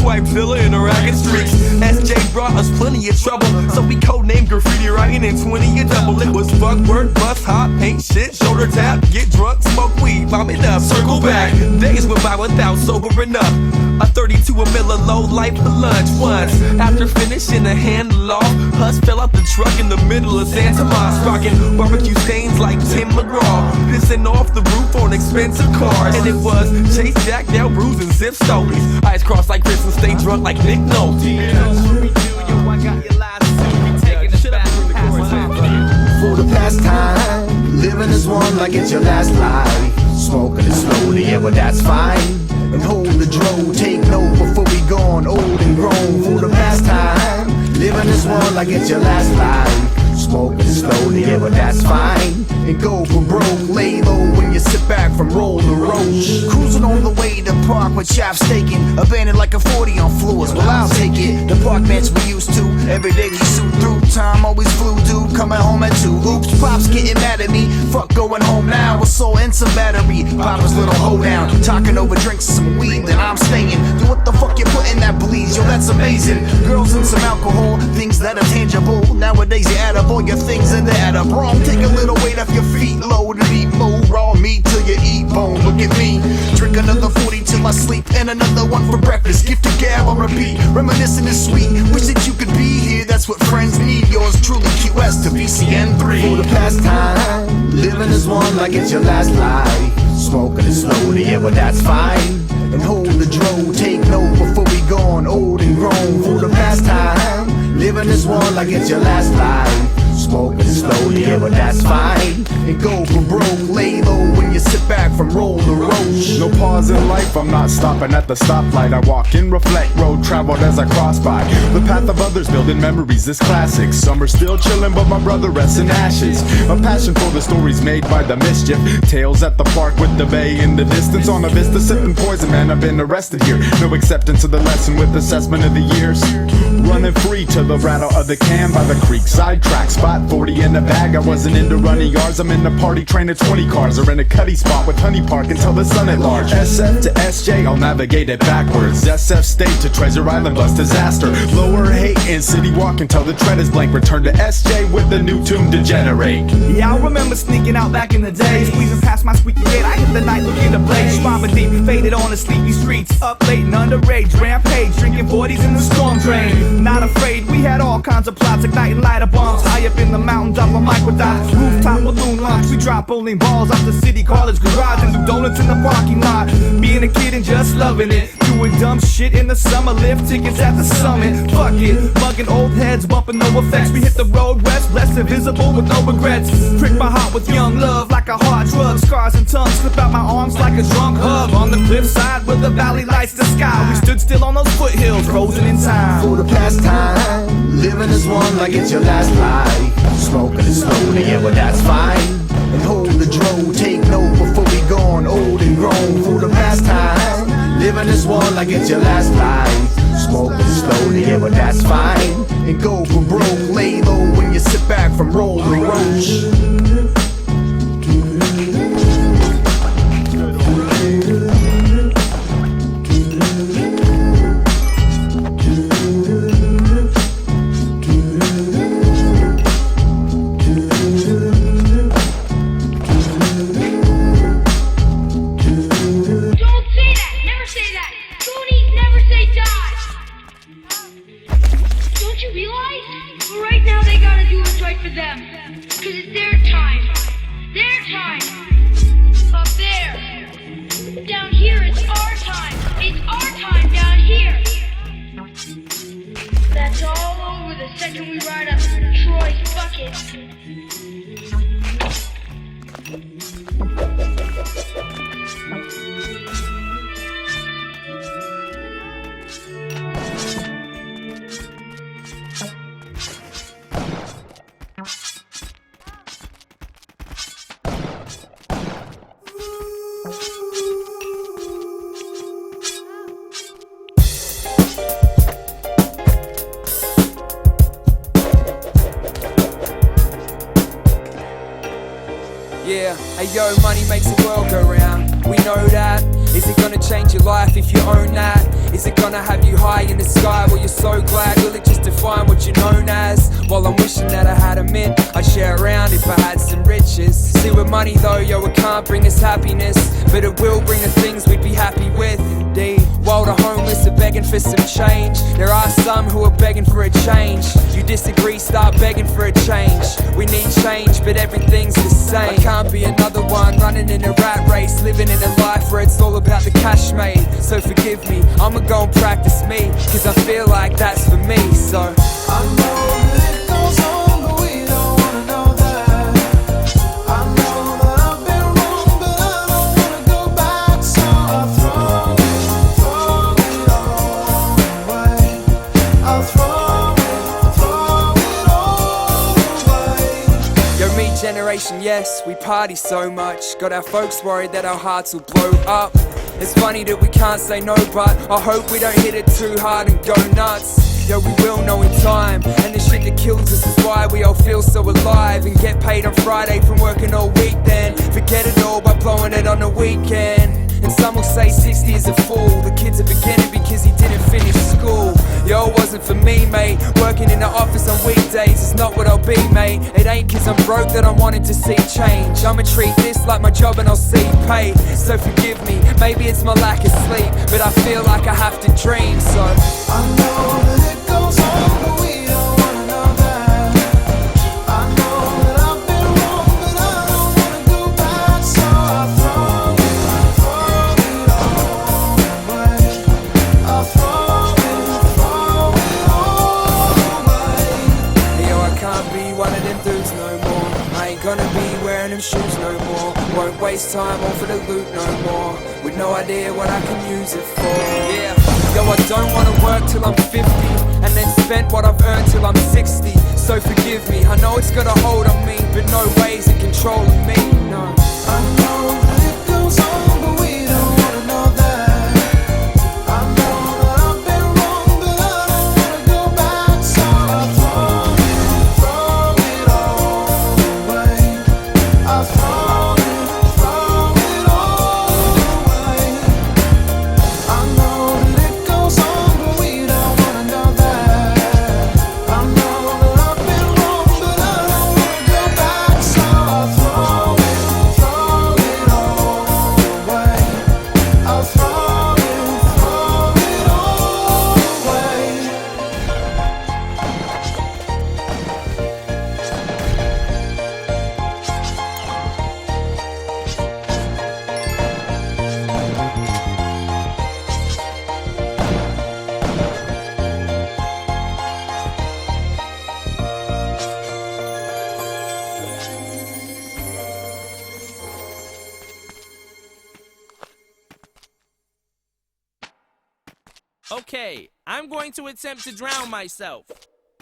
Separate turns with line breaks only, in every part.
swipe Zilla in a racket streaks. SJ brought us plenty of trouble, so we codenamed graffiti writing in 20 a double. It was fuck, work, bust, hop, paint, shit, shoulder tap, get drunk, smoke weed, vomit up, circle back. Days went by without sobering up. A 32 a Miller low life for lunch once. After finishing a handle off, Huss fell out the truck in the middle of Santa Tomas, rocking barbecue stains like Tim McGraw, pissing off the roof on expensive cars. And it was Chase, Jack, Dale, Bruce, and Zip Stolies. Eyes crossed like Chris and stay drunk like Nick Nolte.
For the past time, living as one like it's your last life. Smoking it slowly, yeah, but that's fine. And hold the dro, take note before we gone old and grown. For the past time, living as one like it's your last life. Smoking it slowly, yeah, but that's fine. And go from broke, lay low when you sit back from roll to roach. Cruising on the way to park with chaps taken, abandoned like a 40 on floors. Well, I'll take it. The park bench we used to, every day we suit through. Time always flew due, coming home at 2. Oops, Pop's getting mad at me. Fuck going home now, a soul and some battery. Papa's little hoedown, talking over drinks and some weed, then I'm staying. Yo, what the fuck you put in that bleeds? Yo, that's amazing. Girls and some alcohol, things that are tangible. Nowadays you add up all your things and they add up wrong. Take a little weight off your feet, low to eat more raw meat till you eat bone. Look at me, drink another 40 till I sleep, and another one for breakfast. Gift to gab on repeat, reminiscing is sweet. Wish that you could be here, that's what friends need. Yours truly, QS to VCN3. For the past time, living as one like it's your last life. Smoking it slowly, yeah, but that's fine. And hold the dro, take note before we gone old and grown. For the past time, living as one like it's your last life. Smoking it slowly, yeah, but that's fine. And go from broke, lay low when you sit back from roll to roach.
No pause in life, I'm not stopping at the stoplight. I walk in, reflect, road traveled as I cross by. The path of others building memories is classic. Some are still chilling, but my brother rests in ashes. A passion for the stories made by the mischief. Tales at the park with the bay in the distance. On a vista sipping poison, man, I've been arrested here. No acceptance of the lesson with assessment of the years. Running free to the rattle of the can by the creek. Sidetrack spot, 40 in the bag. I wasn't into running yards, I'm in the party train of 20 cars. Or in a cutty spot with honey park until the sun at large. SF to SJ, I'll navigate it backwards. SF state to Treasure Island bus disaster. Lower hate in city walk until the tread is blank. Return to SJ with the new tune degenerate.
Yeah, I remember sneaking out back in the day, squeezing past my squeaky gate. I hit the night looking to play. Schwabba deep, faded on the sleepy streets. Up late and underage, rampage, drinking 40s in the storm drain. Not afraid, we had all kinds of plots, igniting lighter bombs. High up in the mountains, up on microdots. Rooftop balloon launch, we drop bowling balls off the city college garage and do donuts in the parking lot. Being a kid and just loving it, doing dumb shit in the summer, lift tickets at the summit. Fuck it, mugging old heads, bumping no effects. We hit the road west, blessed and visible with no regrets. Prick my heart with young love like a hard drug. Scars and tongues slip out my arms like a drunk hug. On the cliffside where the valley lights the sky, we stood still on those foothills, frozen in time.
For the past time, living as one like it's your last life. Smoking it slowly, yeah, but that's fine. And hold the dro, take note before we gone old and grown. For the past time, living as one like it's your last life. Smoking it slowly, yeah, but that's fine. And go from broke, lay low when you sit back from roll to roach.
Yeah, hey yo, money makes the world go round. We know that. Is it gonna change your life if you own that? Is it gonna have you high in the sky? Well, you're so glad. Will it just define what you're known as? Well, I'm wishing that I had a mint I'd share around if I had some riches. See, with money though, yo, it can't bring us happiness, but it will bring the things we'd be happy with. Indeed, while the homeless are begging for some change, there are some who are begging for a change. You disagree, start begging for a change. We need change, but everything's the same. I can't be another one running in a rat race, living in a life where it's all about the cash made. So forgive me, I'ma go and practice me, cause I feel like that's for me. So
I know that it goes on, but we don't wanna know that. I know that I've been wrong, but I don't wanna go back. So I'll throw it all away. I'll throw it all away.
yo, me generation, yes, we party so much. Got our folks worried that our hearts will blow up. It's funny that we can't say no, but I hope we don't hit it too hard and go nuts. Yo, we will know in time, and the shit that kills us is why we all feel so alive and get paid on Friday from working all week, then forget it all by blowing it on the weekend. And some will say 60 is a fool, the kid's a beginner because he didn't finish school. Yo, it wasn't for me, mate. Working in the office on weekdays is not what I'll be, mate. It ain't cause I'm broke that I'm wanting to see change. I'ma treat this like my job and I'll see pay. So forgive me, maybe it's my lack of sleep, but I feel like I have to dream. So
I know that it goes on, but we don't wanna know that. I know that I've been wrong, but I don't wanna go back. So I'll throw it all away. I'll throw it all away.
yo, I can't be one of them dudes no more. I ain't gonna be wearing them shoes no more. Won't waste time on for the loot no more, with no idea what I can use it for. Yeah, yo, I don't wanna work till I'm 50 and then spend what I've earned till I'm 60. So forgive me, I know it's got a hold on me, but no ways of controlling me, no.
I know that it goes on, but we don't wanna know that. I know that I've been wrong, but I don't wanna go back. So I'll throw it all away. I'll throw it all away. I know that it goes on, but we don't wanna know that. I know that I've been wrong, but I don't wanna go back. So I'll throw it all away. I'll throw it all away.
Okay, I'm going to attempt to drown myself.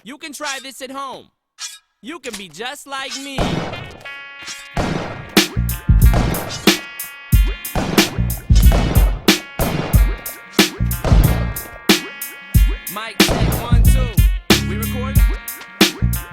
You can try this at home. You can be just like me. Mic check, 1, 2. We recording?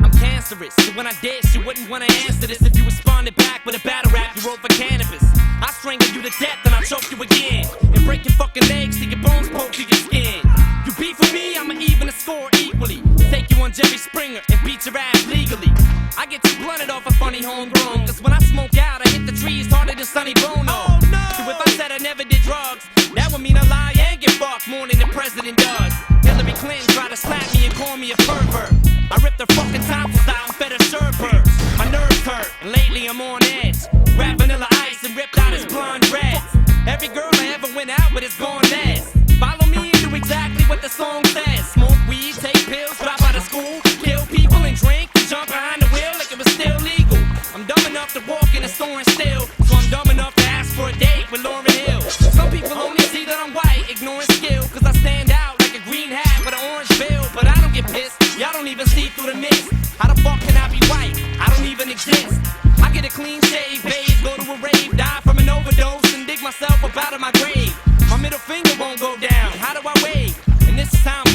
I'm cancerous, so when I dish, you wouldn't want to answer this if you responded back with a battle rap you wrote for cannabis. I strangle you to death and I choke you again, and break your fucking legs till your bones poke through your skin. You beef with me, I'ma even the score equally. Take you on Jerry Springer and beat your ass legally. I get too blunted off a funny homegrown, cause when I smoke out, I hit the trees harder than Sonny Bono. Oh, no. So if I said I never did drugs, that would mean I lie and get fucked more than the president does. Hillary Clinton tried to slap me and call me a pervert. I ripped her fucking tonsils out and fed her sherbert. My nerves hurt, and lately I'm on edge. Rap Vanilla Ice and ripped out his blonde dreads. Every girl I ever went out with is gone last. Follow me and do exactly what the song says. Smoke weed, take pills, drop out of school, kill people and drink, and jump behind the wheel like it was still legal. I'm dumb enough to walk in a store and steal, so I'm dumb enough to ask for a date with Lauryn Hill. Some people only see that I'm white, ignoring skill, cause I stand out like a green hat with an orange bill. But I don't get pissed, y'all don't even see through the mist. How the fuck can I be white? I don't even exist. I get a clean shave, bathe, go to a rave, die from an overdose, and dig myself up out of my grave. My middle finger won't go down, how do I wave? And this is how I'm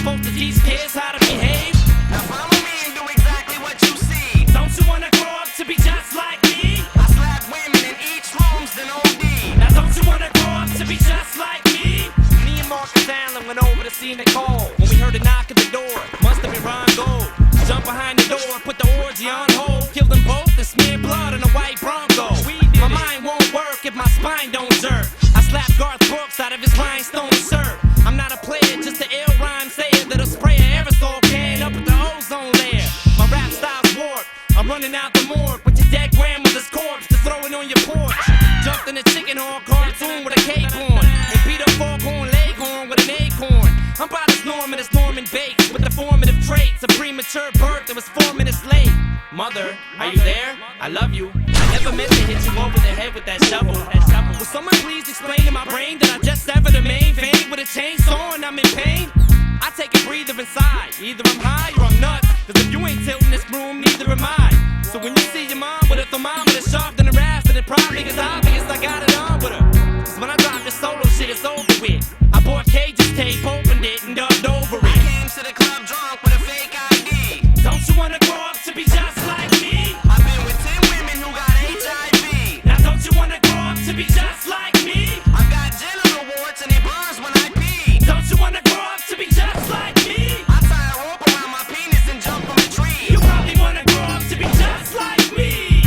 call when we heard a knock at the door. Must have been Ron Gold. Jump behind the door, put the orgy on hold. Kill them both and smear blood on a white Bronco. My mind won't work if my spine don't jerk. I slap Garth Brooks out of his rhinestone shirt. I'm not a player, just an ill rhyme sayer that'll spray an aerosol can up at the ozone layer. My rap style's warped. I'm running out the morgue with your dead grandmother's corpse to throw it on your porch. Jumped in a chicken horn cartoon with a cape on, and beat up foghorn leghorn with an acorn. I'm about as Norman as Norman Bates with the formative traits. A premature birth that was 4 minutes late. Mother, are you there? I love you. I never meant to hit you over the head with that shovel. Will someone please explain to my brain that I just severed a main vein with a chainsaw and I'm in pain? I take a breather inside. Either I'm high or I'm nuts. Cause if you ain't tilting this room, neither am I. So when you see your mom with a thermometer sharp than a ass, then it probably is obvious I got it on with her. Cause when I drop this solo shit, it's over with. I bought Cage's tape, opened it, and dubbed over it. I came to the club drunk with a fake ID. Don't you wanna grow up to be just like me? I've been with 10 women who got HIV. Now don't you wanna grow up to be just like me? I've got genital warts and it burns when I pee. Don't you wanna grow up to be just like me? I tie a rope around my penis and jump from a tree. You probably wanna grow up to be just like me.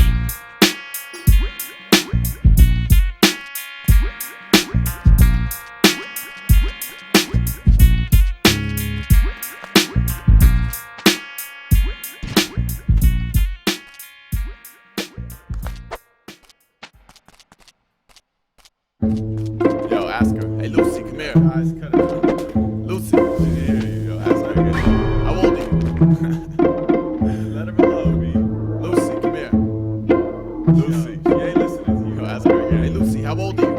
Yo, ask her. Hey, Lucy, come here. Eyes cut it. Lucy. Yo, ask her again. How old are you? Let her alone, me. Lucy, come here. Lucy. She ain't listening to you. Yo, ask her again. Hey, Lucy, how old are you?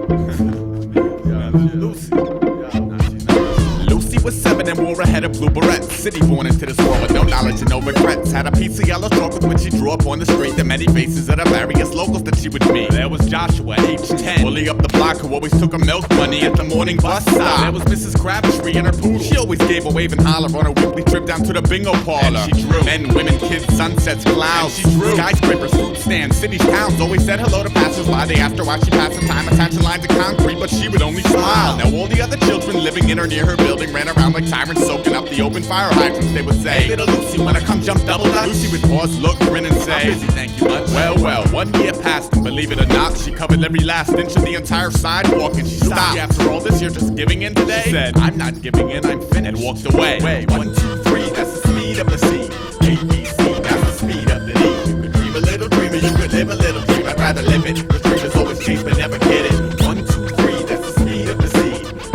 Yo, Lucy. Yo, she's not listening. Lucy was 7 and wore a head of blue barrettes. City born into this world with no knowledge and no regrets. Had a piece of yellow chalk with which she drew up on the street the many faces of the various locals that she would meet. There was Joshua, age 10, bully up the block who always took her milk money at the morning bus stop. There was Mrs. Crabtree and her poodle. She always gave a wave and holler on her weekly trip down to the bingo parlor. And she drew men, women, kids, sunsets, clouds. And she drew skyscrapers, fruit stands, cities, towns. Always said hello to passers-by. They asked her why she passed the time attaching lines of concrete, but she would only smile. Now all the other children living in or near her building ran around like tyrants soaking up the open fire hydrants. They would say, hey, little Lucy, wanna come jump double dutch? Lucy would pause, look, grin and say, I'm busy, thank you much. Well, 1 year passed and believe it or not, she covered every last inch of the entire sidewalk and she stopped. After all this, you're just giving in today? She said, I'm not giving in, I'm finished. And walked away. 1, 2, 3, that's the speed of the C. A, B, C, that's the speed of the D. You could dream a little dreamer, you could live a little dream. I'd rather live it. The dream is always chase but never get it. 1, 2, 3, that's the speed of the C.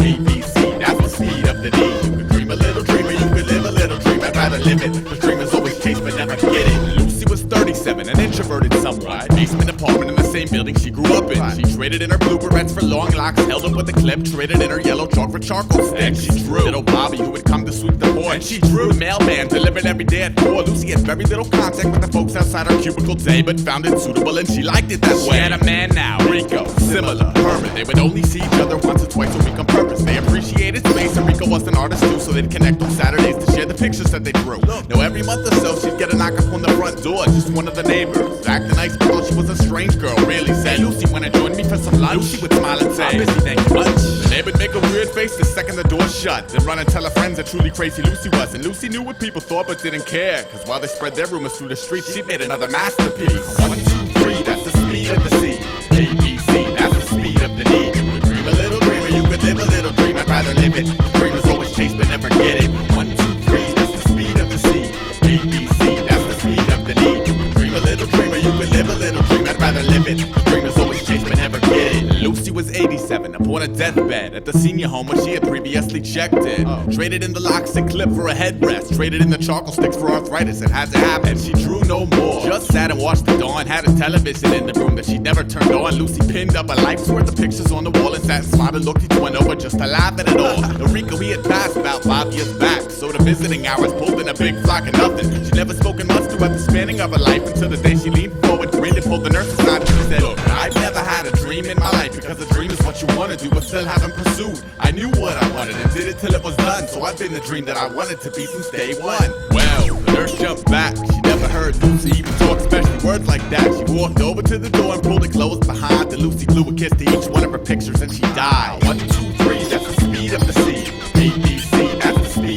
A, B, C, that's the speed of the D. You could dream a little dreamer, you could live a little dream. I'd rather live it. The dream is always chase but never get it. Lucy was 37, an introverted somewhat. Basement apartment in the same building she grew up in. She traded in her blue barrettes for long locks, held up with a clip, traded in her yellow chalk for charcoal sticks. She drew little Bobby who would come to sweep the board. And she drew the mailman delivered every day at 4. Lucy had very little contact with the folks outside her cubicle day, but found it suitable and she liked it that way. She had a man now, Rico, similar, Herman. They would only see each other once or twice a week on purpose. They appreciated space and Rico was an artist too, so they'd connect on Saturdays to share the pictures that they drew. Now every month or so she'd get a knock up on the front door, just one of the neighbors. Acting nice but thought she was a strange girl, really said, hey, Lucy, wanna join me for some lunch? Lucy would smile and say, I'm busy, thank you much. The neighbor would make a weird face the second the door shut, then run and tell her friends how truly crazy Lucy was. And Lucy knew what people thought but didn't care, cause while they spread their rumors through the streets, she made another masterpiece. 1, 2, 3, that's the speed of the C. A, B, C, that's the speed of the D. You could dream a little dreamer, you could live a little dream. I'd rather live it. The dreamers always chase but never get it. 1, 2, 3, that's the speed of the C. A, B, C, that's the speed of the D. You could dream a little dreamer, you could live a little dream. I'd rather live it. The dreamers always chase but never get it. Lucy was 87, upon a deathbed at the senior home where she had previously checked in. Traded in the locks and clip for a headrest, traded in the charcoal sticks for arthritis. It had to happen. And she drew no more. Just sat and watched the dawn. Had a television in the room that she never turned on. Lucy pinned up a life's worth of pictures on the wall and sat and smiled and looked each one over just to laugh at it all. Enrico, he had passed about 5 years back, so the visiting hours pulled in a big flock of nothing. She never spoken much throughout the spanning of her life until the day she leaned forward, grinned and pulled the nurse aside and she said, look, I've never had a dream in my life because a dream is what you want to do but still haven't pursued. I knew what I wanted and did it till it was done, so I've been the dream that I wanted to be since day one. Well, the nurse jumped back. She never heard Lucy even talk special words like that. She walked over to the door and pulled it closed behind. Then Lucy blew a kiss to each one of her pictures and she died. 1, 2, 3, that's the speed of the C. A, B, C, that's the speed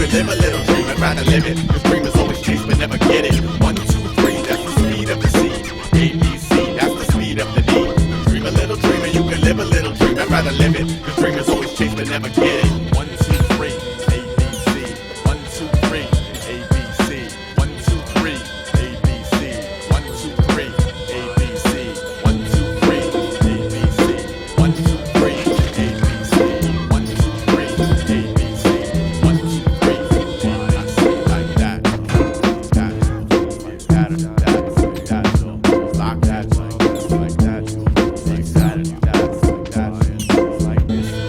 can live a little dream and rather live it. Cause dreamers always chase but never get it. 1, 2, 3, that's the speed of the seed. A, B, C, that's the speed of the need. Dream a little dream and you can live a little dream and rather live it. Cause dreamers always chase but never get it. 1, 2, 3, A, B, C. 1, 2, 3, A, B, C. 1, 2, 3, A, B, C. 1, 2, 3, A, B, C. 1, 2, 3, A, B, C. 1, 2, 3, A, B, C. 1, 2, 3, A, B, C. 1, 2, 3, A, B, C. Like that. That. Lock that. Like that. Like that. Like this. Like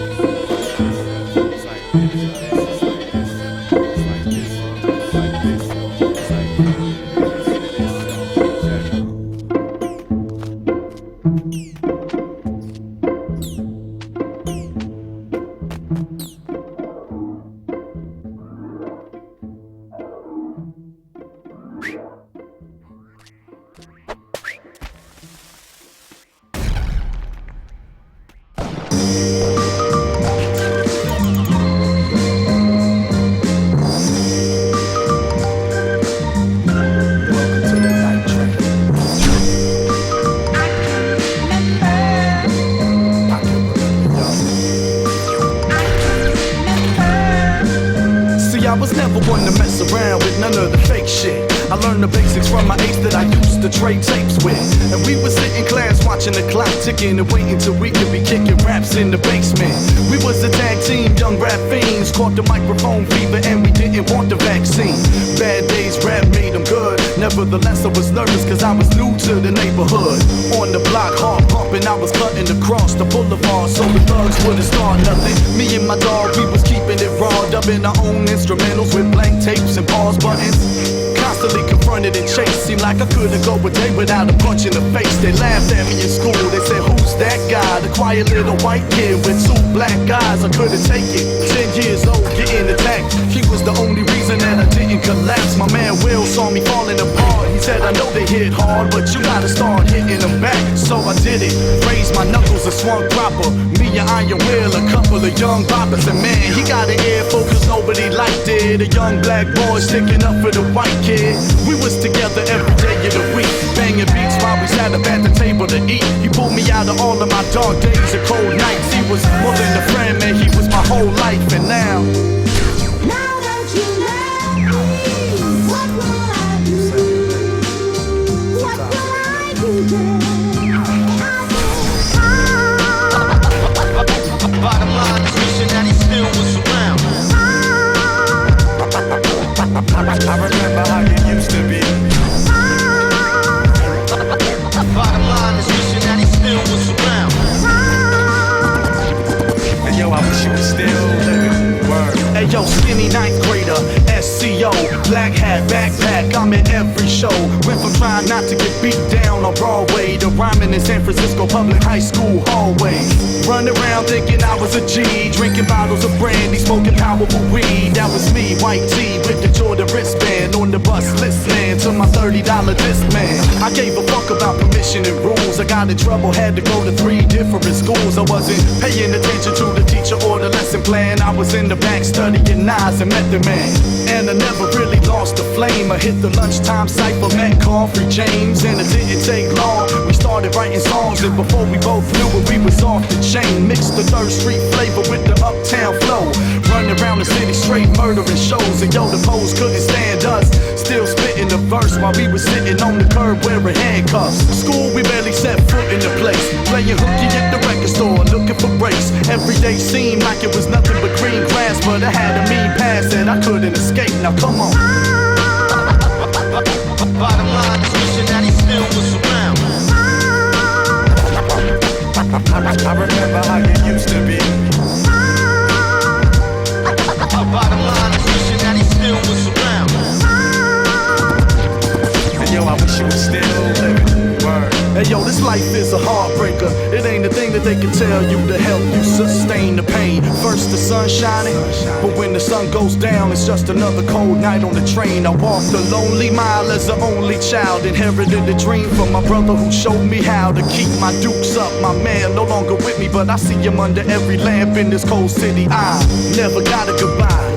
I was never one to mess around with none of the fake shit. I learned the basics from my ace that I used to trade tapes with. And we would sit in class watching the clock ticking and waiting till we could be kicking raps in the basement. We was a tag team, young rap fiends, caught the microphone fever and we didn't want the vaccine. Bad days, rap made them good. Nevertheless, I was nervous cause I was new to the neighborhood. On the block, hard pumping, I was cutting across the boulevard so the thugs wouldn't start nothing. Me and my dog, we was keeping it raw, dubbing our own instrumentals with blank tapes and pause buttons. Constantly confronted and chased, seemed like I couldn't go a day without a punch in the face. They laughed at me in school, they said, who's that guy? The quiet little white kid with 2 black eyes. I couldn't take it, 10 years old, getting attacked. He was the only reason that I didn't collapse. My man Will saw me falling apart. He said, I know they hit hard, but you gotta start hitting them back. So I did it, raised my knuckles and swung proper. Me and Iron Will, a couple of young boppers. And man, he got an earful cause nobody liked it. A young black boy sticking up for the white kid. We was together every day of the week, banging beats while we sat up at the table to eat. He pulled me out of all of my dark days and cold nights. He was more than a friend, man, he was my whole life. And now
that you left me, what will I do? What will I do?
Bottom line is wishing that he still was around.
I remember how you used to be.
Bottom line is wishing that he still was around.
And yo, I wish you was still living. Word.
Hey yo, skinny 9th grader, SCO, black hat, backpack, I'm in every show. Went from trying not to get beat down on Broadway to rhyming in San Francisco public high school hallway. Running around thinking I was a G, drinking bottles of brandy, smoking powerful weed. That was me, white tee with the Jordan wristband, on the bus listening to my $30 disc man. I gave a fuck about permission and rules. I got in trouble, had to go to 3 different schools. I wasn't paying attention to the teacher or the lesson plan. I was in the back studying Nas and Method Man. And I never really lost the flame. I hit the lunchtime cypher, met Coffee James, and it didn't take long. We started writing songs, and before we both knew it, we was off the chain. Mixed the 3rd Street flavor with the uptown flow. Running around the city straight murdering shows, and yo, the pose couldn't stand us. Still spitting the verse while we was sitting on the curb wearing handcuffs. School, we barely set foot in the place. Playing hooky at the record store, looking for breaks. Every day seemed like it was nothing but green grass, but I had a mean past that I couldn't escape. Now come on.
Bottom line is wishing that he still was around.
I remember how you used to be.
Bottom line is wishing that he still was around.
And yo, I wish you was still living. Word.
Hey yo, this life is a heartbreaker. It ain't a thing that they can tell you to help you sustain the pain. First the sun shining, but when the sun goes down, it's just another cold night on the train. I walked a lonely mile as the only child. Inherited a dream from my brother who showed me how to keep my dukes up. My man no longer with me, but I see him under every lamp in this cold city. I never got a goodbye.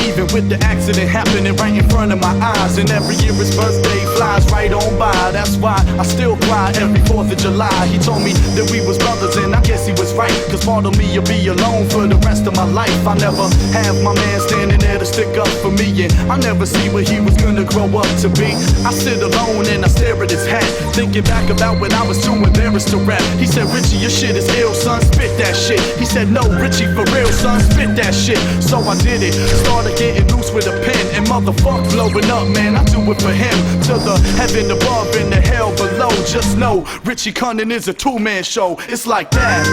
Even with the accident happening right in front of my eyes. And every year his birthday flies right on by. That's why I still cry every 4th of July. He told me that we was brothers and I guess he was right, cause part of me will be alone for the rest of my life. I never have my man standing there to stick up for me, and I never see what he was gonna grow up to be. I sit alone and I stare at his hat, thinking back about when I was too embarrassed to rap. He said, Richie, your shit is ill, son, spit that shit. He said, no, Richie, for real, son, spit that shit. So I did it, started getting loose with a pen, and motherfuck blowing up, man, I do it for him. To the heaven above and the hell below, just know Richie Cunning is a two-man show. It's like that.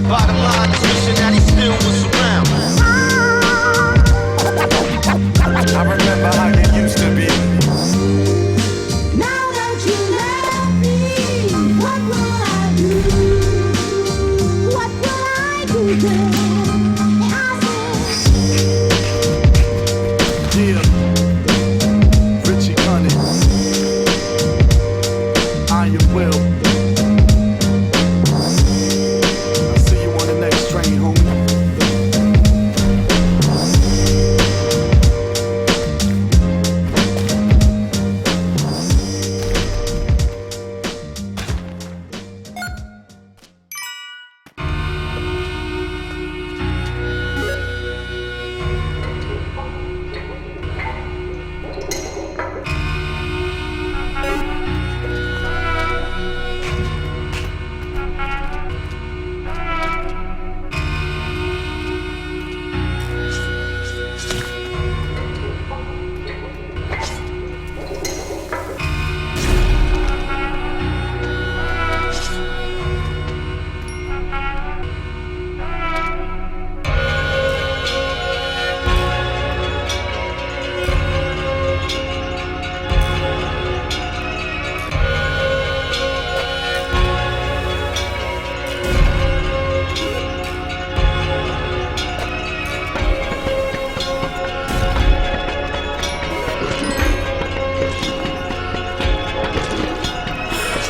Bottom line is wishing that he still was around.
I remember how you used to be.
Now that you left me, what will I do? What will I do then?
Yeah, Richie Cunning, I am Will. I'll see you on the next train, homie.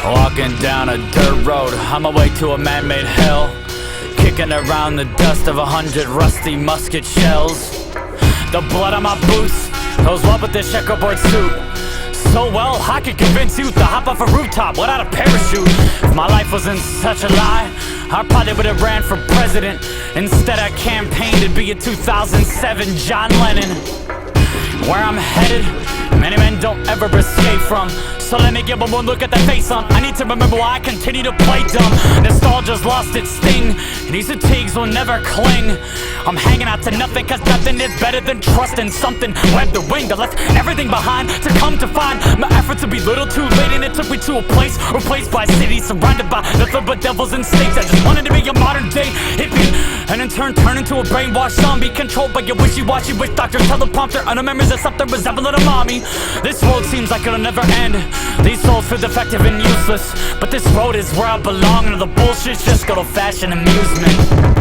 Walking down a dirt road on my way to a man-made hell, kicking around the dust of 100 rusty musket shells. The blood on my boots goes well with this checkerboard suit. So well, I could convince you to hop off a rooftop without a parachute. If my life wasn't such a lie, I probably would've ran for president. Instead I campaigned to be a 2007 John Lennon. Where I'm headed, many men don't ever escape from. So let me give one look at the face on. I need to remember why I continue to play dumb. Nostalgia's lost its sting, and these fatigues will never cling. I'm hanging out to nothing, cause nothing is better than trusting something. Webbed the wing, I left everything behind to come to find my efforts to be little too late, and it took me to a place replaced by cities surrounded by nothing but devils and snakes. I just wanted to be a modern day hippie, and in turn turn into a brainwashed zombie, controlled by your wishy-washy witch doctor teleprompter, and the memories of something resembling a mommy. This world seems like it'll never end. These souls feel defective and useless, but this road is where I belong, and the bullshit's just good old-fashioned amusement.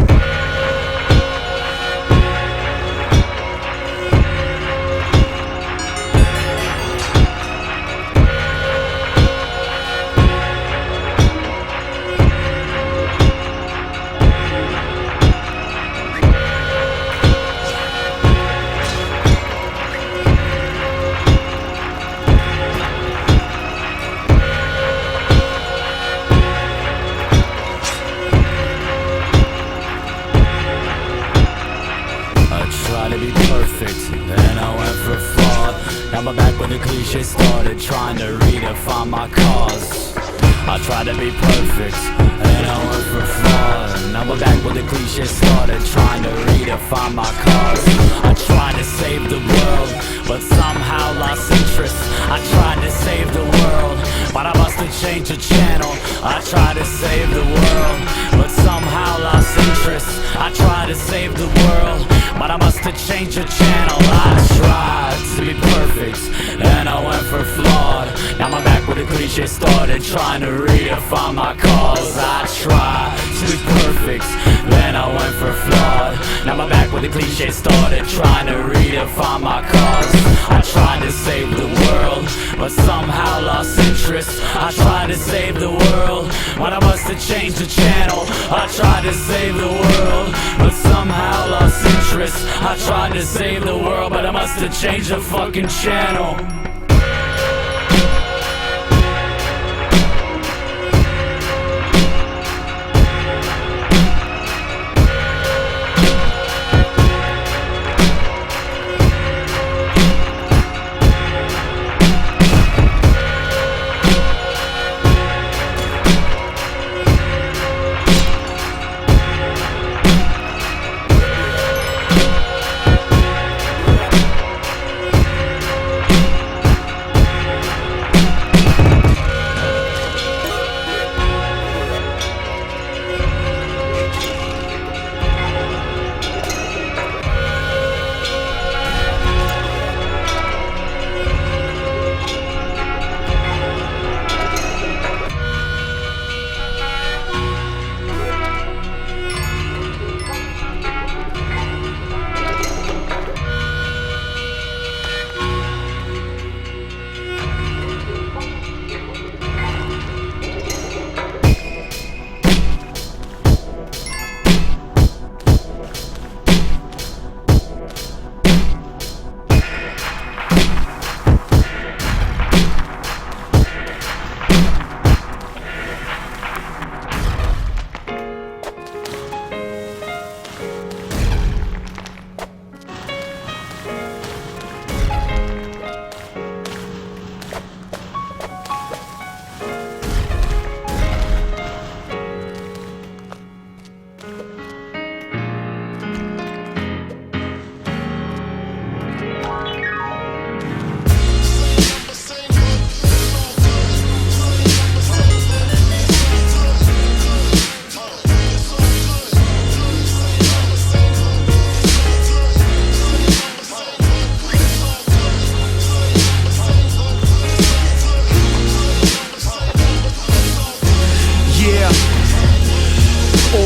Then I went for fraud. Now I'm back when the cliche started, trying to redefine my cause. I tried to be perfect, and I went for fraud. Now I'm back when the cliche started, trying to redefine my cause. I tried to save the world, but somehow lost interest. I tried to save the world, but I must have changed the channel. I tried to save the world, but somehow lost interest. I tried to save the world, but I must have changed the channel. I tried to be perfect, and I went for flawed. Now I'm back where the cliche started, trying to redefine my cause. I tried to be perfect, then I went for flawed. Now I'm back where the cliche started, trying to redefine my cause. I tried to save the world, but somehow lost interest. I tried to save the world, but I must have changed the channel. I tried to save the world, but somehow lost interest. cancerous. I tried to save the world, but I must have changed the fucking channel.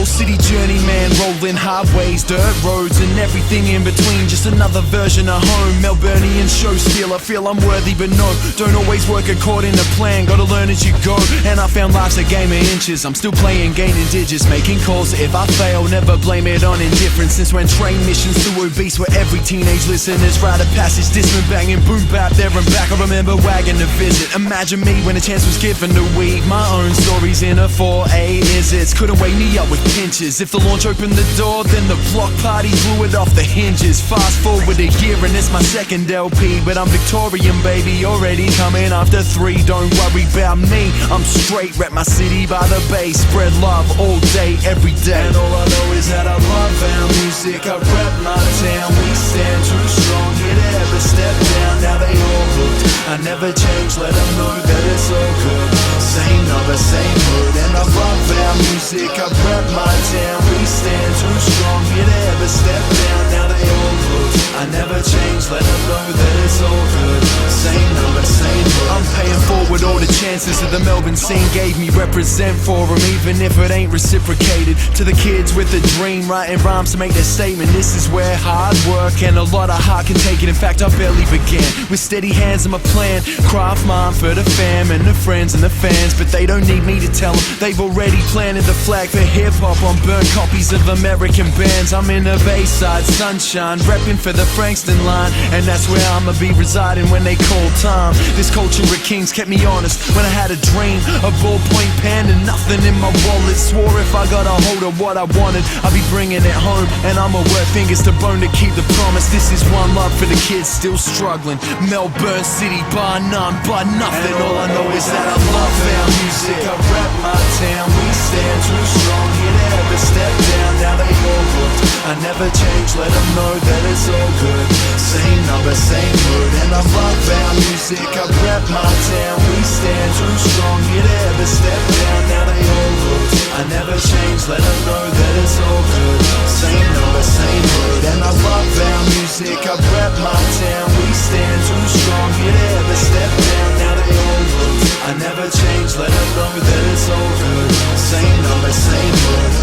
City journeyman, rolling highways, dirt roads and everything in between. Just another version of home, Melburnian show stealer. Feel I'm worthy but no, don't always work according to plan. Gotta learn as you go, and I found life's a game of inches. I'm still playing, gaining digits, making calls. If I fail, never blame it on indifference. Since when train missions to obese were every teenage listener's rite of passage. Distant banging, boom bap there and back. I remember wagging to visit. Imagine me when a chance was given to weave my own stories in a 4A is-its. Couldn't wake me up with pinches. If the launch opened the door, then the block party blew it off the hinges. Fast forward a year and it's my second LP, but I'm Victorian, baby, already coming after 3. Don't worry about me, I'm straight. Rep my city by the bay, spread love all day, every day. And all I know is that I love our music. I rep my town, we stand too strong here to ever step down. Now they all looked, I never change, let them know that it's all good. Same number, same hood, and I love our music. I rep my town, we stand too strong here to ever step down. Now they all look, I never change, let them know that it's all good. Same number, same hood. I'm paying forward all the chances that the Melbourne scene gave me. Represent for them, even if it ain't reciprocated. To the kids with a dream, writing rhymes to make their statement. This is where hard work and a lot of heart can take it. In fact, I barely began. With steady hands and my plan, craft mine for the fam and the friends and the fans. But they don't need me to tell them, they've already planted the flag for hip-hop on burnt copies of American bands. I'm in the Bayside sunshine, repping for the Frankston line, and that's where I'ma be residing when they call time. This culture of kings kept me honest when I had a dream, a ballpoint pen and nothing in my wallet. Swore if I got a hold of what I wanted, I'd be bringing it home, and I'ma work fingers to bone to keep the promise. This is one love for the kids still struggling. Melbourne City, bar none, but nothing. And all I know is that I love our music. I rep my town, we stand too strong here to ever step down. Now they all looked, I never change, let them know that it's all good. Same number, same hood, and I love our music. I rep my town, we stand too strong here to ever step down. Now they all looked, I never change, let them know that it's all good. Same number, same hood, and I love our music. I rep my town, we stand too strong here to ever step down. Now they all looked, I never change, let them know that it's all good. Same number, same hood.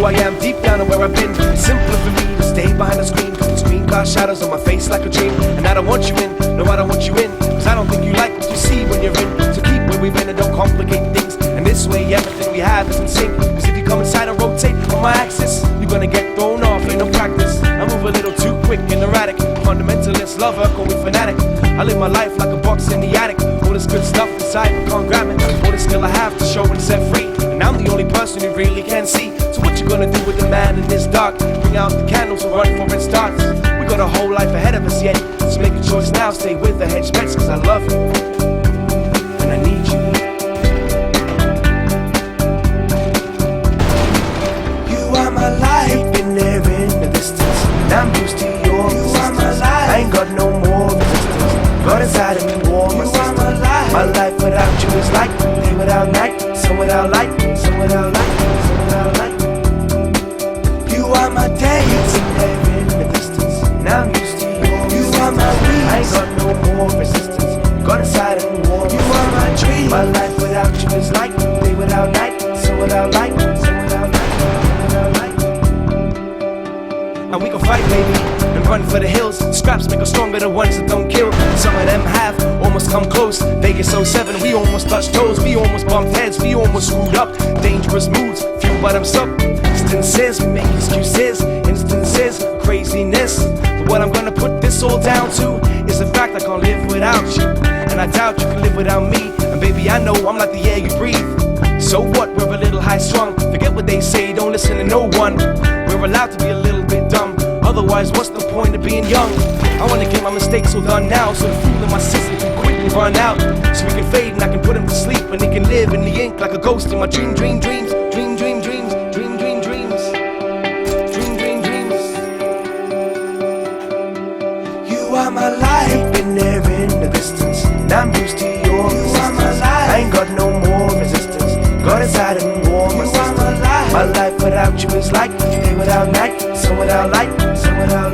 I am deep down and where I've been. It's simpler for me to stay behind the screen. The screen cast shadows on my face like a dream. And I don't want you in, no I don't want you in, cause I don't think you like what you see when you're in. So keep where we've been and don't complicate things. And this way everything we have is in sync. Cause if you come inside and rotate on my axis, you're gonna get thrown off in no practice. I move a little too quick and erratic. Fundamentalist lover, call me fanatic. I live my life like a box in the attic. All this good stuff inside, but can't grab it. All the skill I have to show and set free. And I'm the only person who really can see. So what you gonna do with the man in this dark? Bring out the candles and run for it starts. We got a whole life ahead of us yet. So make a choice now, stay with the hedge bets. Cause I love you, and I need you. You are my life, been there in the distance. I'm used to your resistance. I ain't got no more resistance. Got inside of me warm resistance. My life without you is like day without night, sun without light, sun without light, sun without light. You are my day, it's in there in the distance. Now I'm used to your resistance. You are my weeds. I ain't got no more resistance. Got inside of me warm. You are my dream. My life without you is like day without night, sun without light, sun without light, sun without light. And we can fight, baby, and run for the hills. Scraps make us stronger, the ones that don't kill. Some of them have almost come close. Vegas 07, we almost touched toes. We almost bumped heads, we almost screwed up. Dangerous moods, fueled by them substances. We make excuses, instances of craziness. But what I'm gonna put this all down to is the fact I can't live without you. And I doubt you can live without me. And baby, I know I'm like the air you breathe. So what, we're a little high strung. Forget what they say, don't listen to no one. We're allowed to be a little bit dumb. Otherwise, what's the point of being young? I wanna get my mistakes all done now, so the fool in my system can quickly run out. So we can fade and I can put him to sleep, and he can live in the ink like a ghost in my dreams. Dream dreams. You are my life, been there in the distance. Now I'm used to your resistance. I ain't got no more resistance. Got inside of me warm resistance. My life without you is like day without night, sun without light, sun without light.